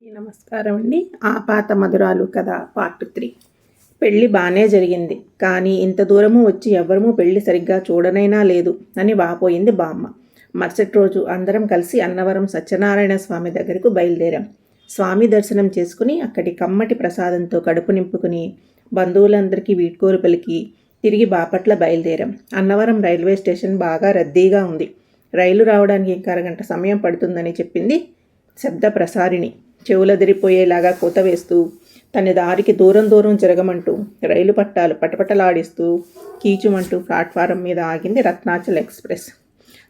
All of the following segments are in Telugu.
నమస్కారం అండి. ఆపాత మధురాలు కథ పార్ట్ 3. పెళ్ళి బాగానే జరిగింది, కానీ ఇంత దూరము వచ్చి ఎవ్వరూ పెళ్ళి సరిగ్గా చూడనైనా లేదు అని వాపోయింది బామ్మ. మరుసటి రోజు అందరం కలిసి అన్నవరం సత్యనారాయణ స్వామి దగ్గరకు బయలుదేరాం. స్వామి దర్శనం చేసుకుని అక్కడి కమ్మటి ప్రసాదంతో కడుపు నింపుకుని బంధువులందరికీ వీడ్కోలు పలికి తిరిగి బాపట్ల బయలుదేరాం. అన్నవరం రైల్వే స్టేషన్ బాగా రద్దీగా ఉంది. రైలు రావడానికి ఇంకా అరగంట సమయం పడుతుందని చెప్పింది శబ్ద ప్రసారిణి. చెవులదిరిపోయేలాగా కూత వేస్తూ తన దారికి దూరం దూరం జరగమంటూ రైలు పట్టాలు పటపటలాడిస్తూ కీచుమంటూ ప్లాట్ఫారం మీద ఆగింది రత్నాచల్ ఎక్స్ప్రెస్.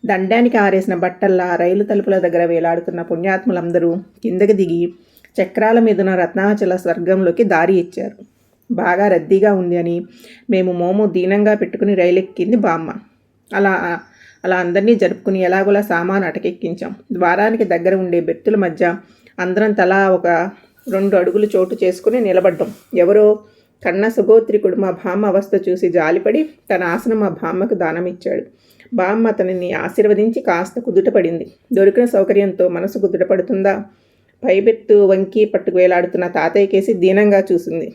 దండానికి ఆరేసిన బట్టల్లా రైలు తలుపుల దగ్గర వేలాడుతున్న పుణ్యాత్ములందరూ కిందకి దిగి చక్రాల మీదున్న రత్నాచల స్వర్గంలోకి దారి ఇచ్చారు. బాగా రద్దీగా ఉంది అని మేము మోము దీనంగా పెట్టుకుని రైలు ఎక్కింది బామ్మ. అలా అందరినీ జరుపుకుని ఎలాగోలా సామాను అటకెక్కించాం. ద్వారానికి దగ్గర ఉండే బెర్తుల మధ్య అందరం తలా ఒక 2 అడుగులు చోటు చేసుకుని నిలబడ్డాం. ఎవరో కన్న సుగోత్రికుడు మా బామ్మ అవస్థ చూసి జాలిపడి తన ఆసనం మా బామ్మకు దానమిచ్చాడు. బామ్మ అతనిని ఆశీర్వదించి కాస్త కుదుటపడింది. దొరికిన సౌకర్యంతో మనసు కుదుటపడుతుందా? పైబెత్తు వంకి పట్టుకు వేలాడుతున్న తాతయ్య కేసి దీనంగా చూసింది.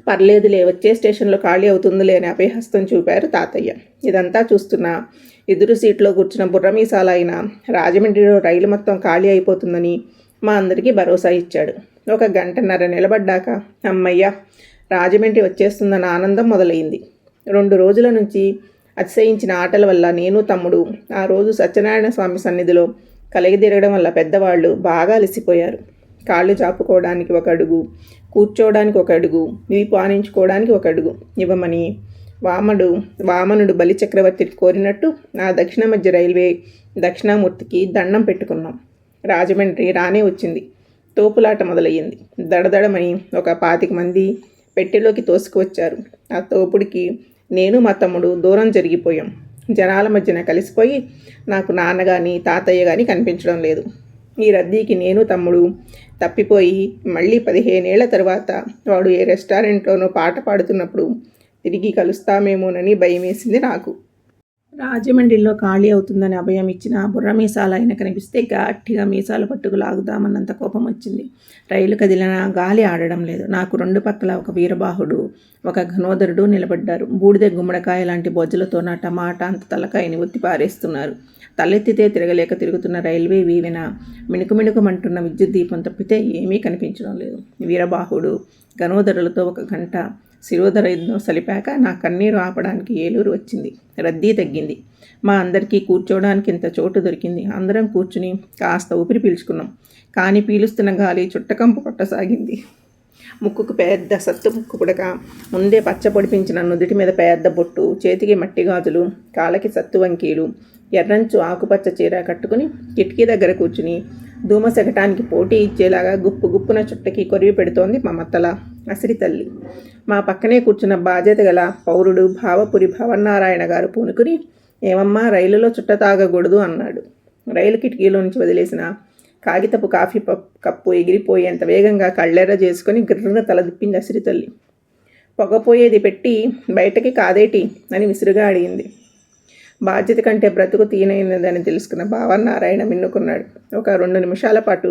పర్లేదులే, వచ్చే స్టేషన్లో ఖాళీ అవుతుందిలే అని అభయహస్తం చూపారు తాతయ్య. ఇదంతా చూస్తున్న ఎదురు సీట్లో కూర్చున్న బుర్రమీసాలైన రాజమండ్రిలో రైలు మొత్తం ఖాళీ అయిపోతుందని మా అందరికీ భరోసా ఇచ్చాడు. 1 గంటన్నర నిలబడ్డాక అమ్మయ్య, రాజమండ్రి వచ్చేస్తుందన్న ఆనందం మొదలైంది. 2 రోజుల నుంచి అతిశయించిన ఆటల వల్ల నేను తమ్ముడు ఆ రోజు సత్యనారాయణ స్వామి సన్నిధిలో కలిగిదిరగడం వల్ల పెద్దవాళ్ళు బాగా అలసిపోయారు. కాళ్ళు చాపుకోవడానికి 1 అడుగు, కూర్చోవడానికి 1 అడుగు, వీపు ఆనించుకోవడానికి 1 అడుగు ఇవ్వమని వామనుడు బలిచక్రవర్తికి కోరినట్టు ఆ దక్షిణ మధ్య రైల్వే దక్షిణామూర్తికి దండం పెట్టుకున్నాం. రాజమండ్రి రానే వచ్చింది. తోపులాట మొదలయ్యింది. దడదడమని 25 మంది పెట్టెలోకి తోసుకువచ్చారు. ఆ తోపుడికి నేను మా తమ్ముడు దూరం జరిగిపోయాం. జనాల మధ్యన కలిసిపోయి నాకు నాన్న కానీ తాతయ్య కానీ కనిపించడం లేదు. ఈ రద్దీకి నేను తమ్ముడు తప్పిపోయి మళ్ళీ 15 ఏళ్ల తర్వాత వాడు ఏ రెస్టారెంట్లోనో పాట పాడుతున్నప్పుడు తిరిగి కలుస్తామేమోనని భయమేసింది నాకు. రాజమండ్రిలో ఖాళీ అవుతుందని అభయం ఇచ్చిన బుర్రమీసాలు ఆయన కనిపిస్తే గట్టిగా మీసాలు పట్టుకు లాగుదామన్నంత కోపం వచ్చింది. రైలు కదిలినా గాలి ఆడడం లేదు. నాకు 2 పక్కల ఒక వీరబాహుడు, ఒక ఘనోదరుడు నిలబడ్డారు. బూడిద గుమ్మడికాయ లాంటి బొజ్జలతో నా టమాటా అంత తలకాయని ఒత్తి పారేస్తున్నారు. తలెత్తితే తిరగలేక తిరుగుతున్న రైల్వే వీవిన మిణుకుమిణుకుమంటున్న విద్యుత్ దీపం తప్పితే ఏమీ కనిపించడం లేదు. వీరబాహుడు ఘనోదరులతో 1 గంట శిరోధర యుద్ధం సలిపాక నా కన్నీరు ఆపడానికి ఏలూరు వచ్చింది. రద్దీ తగ్గింది. మా అందరికీ కూర్చోవడానికి ఇంత చోటు దొరికింది. అందరం కూర్చుని కాస్త ఊపిరి పీల్చుకున్నాం. కానీ పీలుస్తున్న గాలి చుట్టకంపు కొట్టసాగింది. ముక్కుకు పెద్ద సత్తు ముక్కు పుడక, ముందే పచ్చ పొడిపించిన నుదుటి మీద పెద్ద బొట్టు, చేతికి మట్టి గాజులు, కాళ్ళకి సత్తు వంకీలు, ఎర్రంచు ఆకుపచ్చ చీర కట్టుకుని కిటికీ దగ్గర కూర్చుని ధూమ సెగటానికి పోటీ ఇచ్చేలాగా గుప్పున చుట్టకి కొరివి పెడుతోంది మా మత్తల అసిరి తల్లి. మా పక్కనే కూర్చున్న బాధ్యత గల పౌరుడు భావపురి భవన్నారాయణ గారు పూనుకుని, ఏమమ్మా, రైలులో చుట్ట తాగకూడదు అన్నాడు. రైలు కిటికీలో నుంచి వదిలేసిన కాగితపు కాఫీ కప్పు ఎగిరిపోయేంత వేగంగా కళ్ళెర్ర చేసుకుని గిర్రన తలదిప్పింది అసిరి తల్లి. పొగపోయేది పెట్టి బయటకి కాదేటి అని విసురుగా అడిగింది. బాధ్యత కంటే బ్రతుకు తీనైనదని తెలుసుకున్న భావన్నారాయణ మిన్నుకున్నాడు. ఒక 2 నిమిషాల పాటు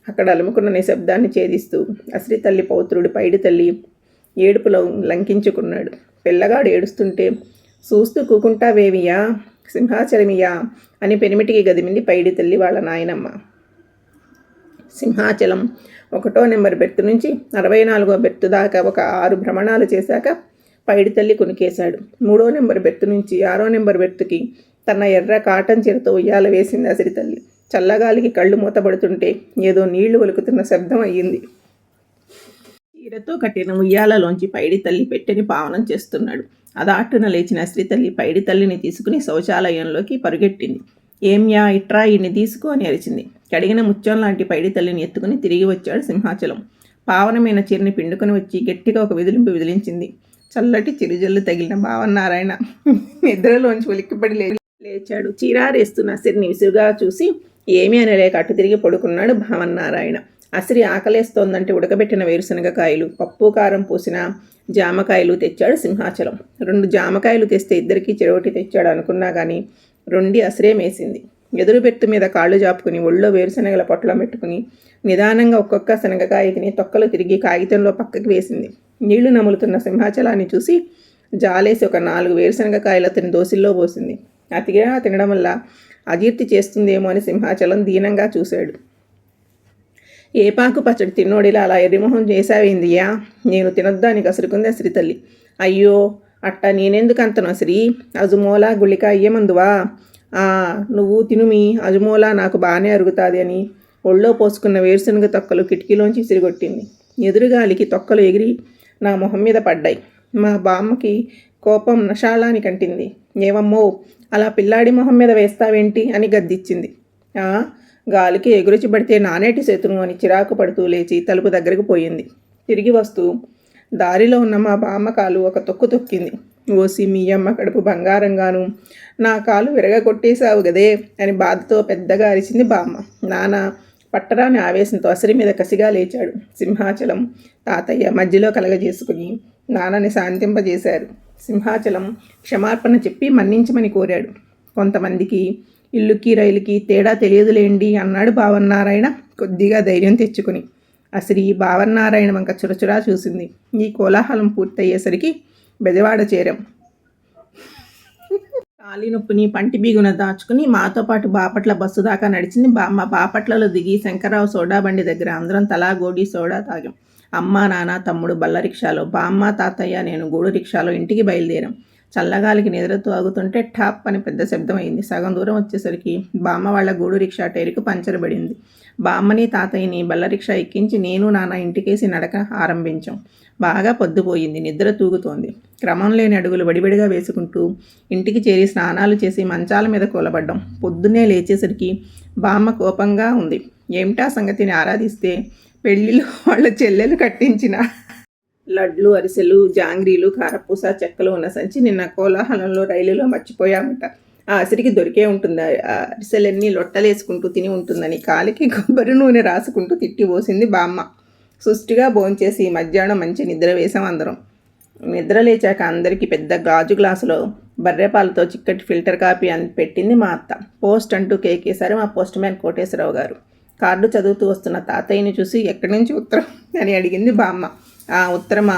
అక్కడ అలుముకున్న నిశ్శబ్దాన్ని ఛేదిస్తూ అసిరి తల్లి పౌత్రుడు పైడి తల్లి ఏడుపులో లంకించుకున్నాడు. పిల్లగాడు ఏడుస్తుంటే చూస్తూ కూకుంటావేమియా, సింహాచలమియా అని పెనిమిటికి గదిమింది పైడి తల్లి వాళ్ళ నాయనమ్మ. సింహాచలం 1వ నెంబర్ బెర్తు నుంచి 64వ బెర్తు దాకా ఒక 6 భ్రమణాలు చేశాక పైడి తల్లి కునికేశాడు. 3వ నెంబర్ బెర్తు నుంచి 6వ నెంబర్ బెర్తుకి తన ఎర్ర కాటన్ చీరతో ఉయ్యాల వేసింది అసిరి తల్లి. చల్లగాలికి కళ్ళు మూతపడుతుంటే ఏదో నీళ్లు ఒలుకుతున్న శబ్దం అయ్యింది. చీరతో కట్టిన ఉయ్యాలలోంచి పైడి తల్లి పెట్టెని పావనం చేస్తున్నాడు. అదాటున లేచిన అసిరి తల్లి పైడి తల్లిని తీసుకుని శౌచాలయంలోకి పరుగెట్టింది. ఏమ్యా, ఇట్రా, ఇన్ని తీసుకో అని అరిచింది. కడిగిన ముత్యం లాంటి పైడి తల్లిని ఎత్తుకుని తిరిగి వచ్చాడు సింహాచలం. పావనమైన చీరని పిండుకొని వచ్చి గట్టిగా ఒక విదిలింపు విదిలించింది. చల్లటి చిరుజల్లు తగిలిన భావన్నారాయణ నిద్రలోంచి ఉలిక్కిపడి లేచాడు. చీరారేస్తున్న అసిరిని విసురుగా చూసి ఏమీ అనలేక అటు తిరిగి పడుకున్నాడు భావన్నారాయణ. అసిరి ఆకలేస్తోందంటే ఉడకబెట్టిన వేరుశనగకాయలు, పప్పు కారం పూసిన జామకాయలు తెచ్చాడు సింహాచలం. 2 జామకాయలు తెస్తే ఇద్దరికీ చెరొకటి తెచ్చాడు అనుకున్నా కానీ 2 అసిరే మేసింది. ఎదురు బెర్తు మీద కాళ్ళు జాపుకుని ఒళ్ళో వేరుశనగల పొట్లం పెట్టుకుని నిదానంగా ఒక్కొక్క శనగకాయ తిని తొక్కలు తిరిగి కాగితంలో పక్కకి వేసింది. నీళ్లు నములుతున్న సింహాచలాన్ని చూసి జాలేసి ఒక 4 వేరుశనగకాయలు అతని దోసిల్లో పోసింది. అతిగా తినడం వల్ల అజీర్తి చేస్తుందేమో అని సింహాచలం దీనంగా చూశాడు. ఏపాకు పచ్చడి తిన్నోడిలా అలా ఎర్రిమొహం చేశావేందియా? నేను తినొద్దానికి కసురుకుంది శ్రీతల్లి. అయ్యో అట్టా నేనెందుకు అంతను శ్రీ? అజుమోలా గుళిక అయ్యమందువా? నువ్వు తినుమి, అజుమోలా నాకు బాగానే అరుగుతుంది అని ఒళ్ళో పోసుకున్న వేరుశనగ తొక్కలు కిటికీలోంచి విసిరిగొట్టింది. ఎదురుగాలికి తొక్కలు ఎగిరి నా మొహం మీద పడ్డాయి. మా బామ్మకి కోపం నషాళానికి అంటింది. ఏమమ్మో అలా పిల్లాడి మొహం మీద వేస్తావేంటి అని గద్దిచ్చింది. గాలికి ఎగురుచి పడితే నానేటి సేతును అని చిరాకు పడుతూ లేచి తలుపు దగ్గరకు పోయింది. తిరిగి వస్తూ దారిలో ఉన్న మా బామ్మ కాలు ఒక తొక్కు తొక్కింది. ఓసి మీ అమ్మ కడుపు బంగారంగాను, నా కాలు విరగొట్టేశావు గదే అని బాధతో పెద్దగా అరిచింది బామ్మ. నాన్న పట్టరాని ఆవేశంతో అసరి మీద కసిగా లేచాడు. సింహాచలం తాతయ్య మధ్యలో కలగజేసుకుని నాన్నని శాంతింపజేశారు. సింహాచలం క్షమార్పణ చెప్పి మన్నించమని కోరాడు. కొంతమందికి ఇల్లుకి రైలుకి తేడా తెలియదులేండి అన్నాడు భావన్నారాయణ కొద్దిగా ధైర్యం తెచ్చుకుని. అసలు ఈ భావన్నారాయణ వంక చురచురా చూసింది. ఈ కోలాహలం పూర్తయ్యేసరికి బెజవాడ చేరాం. కాలి నొప్పిని పంటి బీగున దాచుకుని మాతో పాటు బాపట్ల బస్సు దాకా నడిచింది బామ్మ. బాపట్లలో దిగి శంకర్రావు సోడా బండి దగ్గర అందరం తలా గోడి సోడా తాగాం. అమ్మ నాన్న తమ్ముడు బల్ల రిక్షాలో, బామ్మ తాతయ్య నేను గూడు రిక్షాలో ఇంటికి బయలుదేరాం. చల్లగాలికి నిద్రతో ఆగుతుంటే టాప్ అని పెద్ద శబ్దం అయింది. సగం దూరం వచ్చేసరికి బామ్మ వాళ్ళ గూడు రిక్షా టైరుకు పంచర్ పడింది. బామ్మని తాతయ్యని బల్ల రిక్షా ఎక్కించి నేను నాన్న ఇంటికేసి నడక ఆరంభించాం. బాగా పొద్దుపోయింది. నిద్ర తూగుతోంది. క్రమం లేని అడుగులు వడివడిగా వేసుకుంటూ ఇంటికి చేరి స్నానాలు చేసి మంచాల మీద కూలబడ్డాం. పొద్దున్నే లేచేసరికి బామ్మ కోపంగా ఉంది. ఏమిటా సంగతిని ఆరాధిస్తే పెళ్ళిలో వాళ్ళ చెల్లెలు కట్టించిన లడ్లు, అరిసెలు, జాంగ్రీలు, కారపూస, చెక్కలు ఉన్న సంచి నిన్న కోలాహలంలో రైలులో మర్చిపోయామట. ఆ అసిరికి దొరికే ఉంటుంది. ఆ అరిసెలన్నీ లొట్టలేసుకుంటూ తిని ఉంటుందని కాలికి కొబ్బరి నూనె రాసుకుంటూ తిట్టి పోసింది బామ్మ. సుష్టిగా భోంచేసి మధ్యాహ్నం మంచి నిద్ర వేసాం అందరం. నిద్ర లేచాక అందరికీ పెద్ద గాజు గ్లాసులో బర్రెపాలతో చిక్కటి ఫిల్టర్ కాఫీ అని పెట్టింది మా అత్త. పోస్ట్ అంటూ కేకేశారు మా పోస్ట్ మ్యాన్ కోటేశ్వరరావు గారు. కార్డు చదువుతూ వస్తున్న తాతయ్యని చూసి ఎక్కడి నుంచి ఉత్తరం అని అడిగింది బామ్మ. ఆ ఉత్తరమా,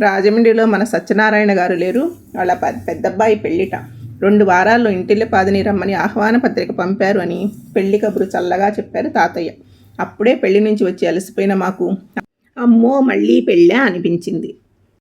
రాజమండ్రిలో మన సత్యనారాయణ గారు లేరు, వాళ్ళ పెద్దబ్బాయి పెళ్ళిట 2 వారాల్లో ఇంటిల్లే పాదని రమ్మని ఆహ్వాన పత్రిక పంపారు అని పెళ్లి కబురు చల్లగా చెప్పారు తాతయ్య. అప్పుడే పెళ్లి నుంచి వచ్చి అలసిపోయిన మాకు అమ్మో మళ్ళీ పెళ్ళా అనిపించింది.